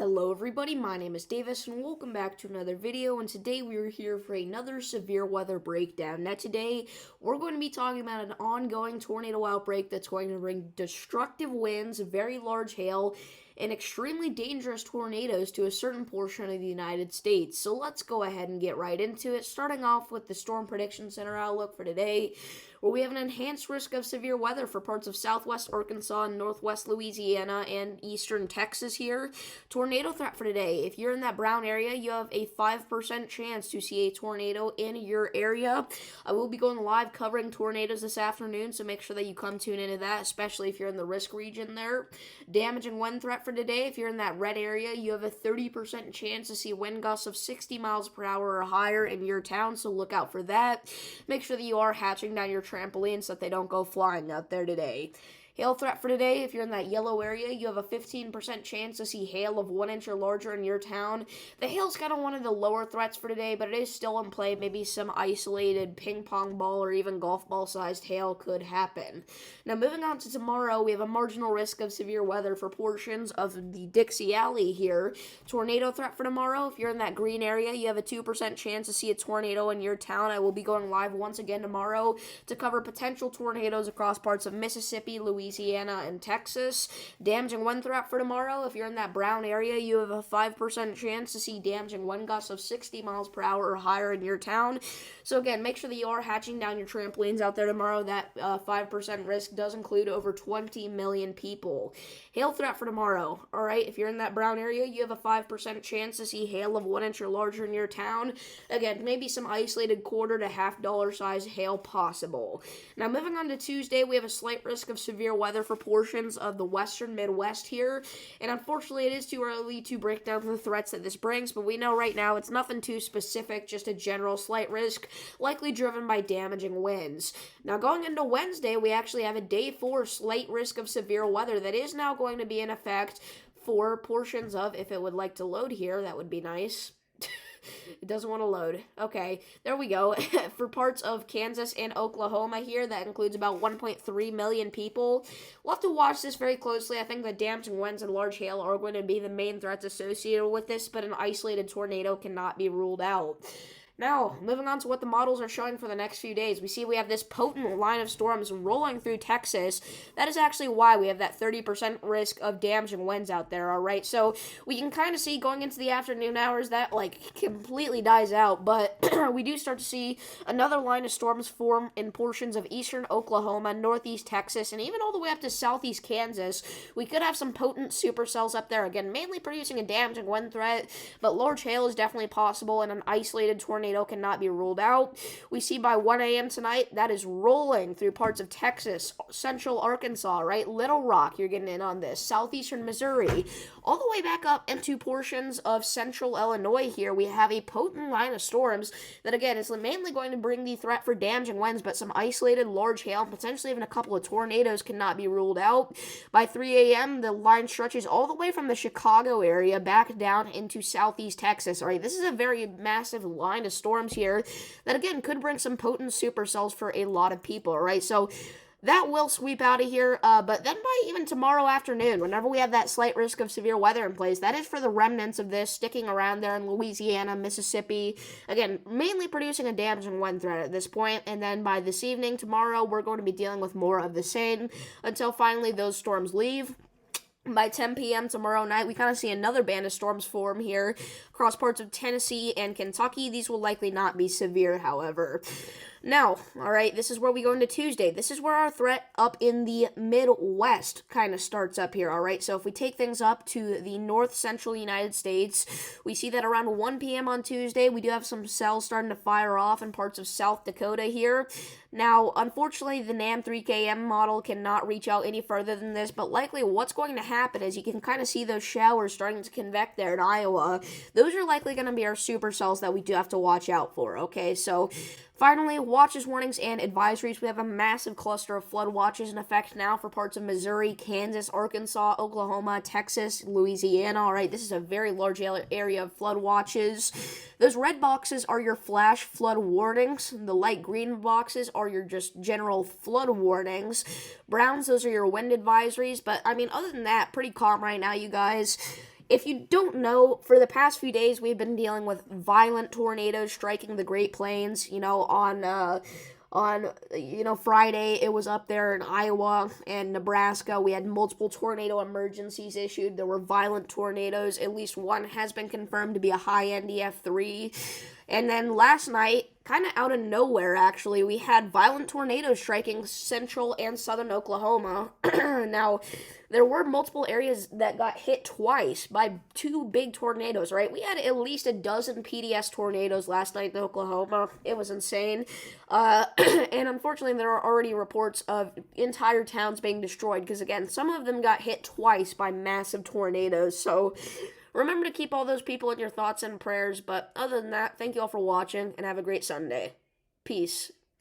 Hello everybody, my name is Davis and welcome back to another video, and today we are here for another severe weather breakdown. Now today we're going to be talking about an ongoing tornado outbreak that's going to bring destructive winds, very large hail, and extremely dangerous tornadoes to a certain portion of the United States. So let's go ahead and get right into it, starting off with the Storm Prediction Center outlook for today, where we have an enhanced risk of severe weather for parts of southwest Arkansas and northwest Louisiana and eastern Texas here. Tornado threat for today. If you're in that brown area, you have a 5% chance to see a tornado in your area. I will be going live covering tornadoes this afternoon, so make sure that you come tune into that, especially if you're in the risk region there. Damaging wind threat for today. If you're in that red area, you have a 30% chance to see wind gusts of 60 miles per hour or higher in your town, so look out for that. Make sure that you are hatching down your trampolines so that they don't go flying out there today. Hail threat for today. If you're in that yellow area, you have a 15% chance to see hail of 1 inch or larger in your town. The hail's kind of one of the lower threats for today, but it is still in play. Maybe some isolated ping pong ball or even golf ball sized hail could happen. Now moving on to tomorrow, we have a marginal risk of severe weather for portions of the Dixie Alley here. Tornado threat for tomorrow. If you're in that green area, you have a 2% chance to see a tornado in your town. I will be going live once again tomorrow to cover potential tornadoes across parts of Mississippi, Louisiana, and Texas. Damaging wind threat for tomorrow. If you're in that brown area, you have a 5% chance to see damaging wind gusts of 60 miles per hour or higher in your town. So again, make sure that you are hatching down your trampolines out there tomorrow. That 5% risk does include over 20 million people. Hail threat for tomorrow. Alright, if you're in that brown area, you have a 5% chance to see hail of 1 inch or larger in your town. Again, maybe some isolated quarter to $half size hail possible. Now moving on to Tuesday, we have a slight risk of severe weather for portions of the western Midwest here, and unfortunately it is too early to break down the threats that this brings, but we know right now it's nothing too specific, just a general slight risk, likely driven by damaging winds. Now going into Wednesday, we actually have a day 4 slight risk of severe weather that is now going to be in effect for portions of, if it would like to load here, that would be nice. It doesn't want to load. Okay, there we go. For parts of Kansas and Oklahoma here, that includes about 1.3 million people. We'll have to watch this very closely. I think the damaging winds and large hail are going to be the main threats associated with this, but an isolated tornado cannot be ruled out. Now, moving on to what the models are showing for the next few days. We see we have this potent line of storms rolling through Texas. That is actually why we have that 30% risk of damaging winds out there, alright? So, we can kind of see going into the afternoon hours that, completely dies out, but we do start to see another line of storms form in portions of eastern Oklahoma, northeast Texas, and even all the way up to southeast Kansas. We could have some potent supercells up there, again, mainly producing a damaging wind threat, but large hail is definitely possible, and an isolated tornado cannot be ruled out. We see by 1 a.m. tonight, that is rolling through parts of Texas, central Arkansas, right? Little Rock, you're getting in on this. Southeastern Missouri, all the way back up into portions of central Illinois here. We have a potent line of storms that, again, is mainly going to bring the threat for damaging winds, but some isolated large hail, potentially even a couple of tornadoes cannot be ruled out. By 3 a.m., the line stretches all the way from the Chicago area back down into southeast Texas. All right, this is a very massive line of storms here that, again, could bring some potent supercells for a lot of people, all right? So that will sweep out of here, but then by even tomorrow afternoon, whenever we have that slight risk of severe weather in place, that is for the remnants of this sticking around there in Louisiana, Mississippi, again, mainly producing a damaging wind threat at this point, and then by this evening, tomorrow, we're going to be dealing with more of the same until finally those storms leave. By 10 p.m. tomorrow night, we kind of see another band of storms form here across parts of Tennessee and Kentucky. These will likely not be severe, however. Now, alright, this is where we go into Tuesday. This is where our threat up in the Midwest kind of starts up here, alright? So if we take things up to the north-central United States, we see that around 1 p.m. on Tuesday, we do have some cells starting to fire off in parts of South Dakota here. Now, unfortunately, the NAM 3KM model cannot reach out any further than this, but likely what's going to happen is you can kind of see those showers starting to convect there in Iowa. Those are likely going to be our supercells that we do have to watch out for, okay? So finally, watches, warnings, and advisories. We have a massive cluster of flood watches in effect now for parts of Missouri, Kansas, Arkansas, Oklahoma, Texas, Louisiana. All right, this is a very large area of flood watches. Those red boxes are your flash flood warnings. The light green boxes are your just general flood warnings. Browns, those are your wind advisories. But, I mean, other than that, pretty calm right now, you guys. If you don't know, for the past few days, we've been dealing with violent tornadoes striking the Great Plains. On Friday, it was up there in Iowa and Nebraska. We had multiple tornado emergencies issued. There were violent tornadoes. At least one has been confirmed to be a high NDF3. And then last night, kind of out of nowhere, actually, we had violent tornadoes striking central and southern Oklahoma. Now, there were multiple areas that got hit twice by two big tornadoes, right? We had at least a dozen PDS tornadoes last night in Oklahoma. It was insane. And unfortunately, there are already reports of entire towns being destroyed because, again, some of them got hit twice by massive tornadoes. So remember to keep all those people in your thoughts and prayers. But other than that, thank you all for watching and have a great Sunday. Peace.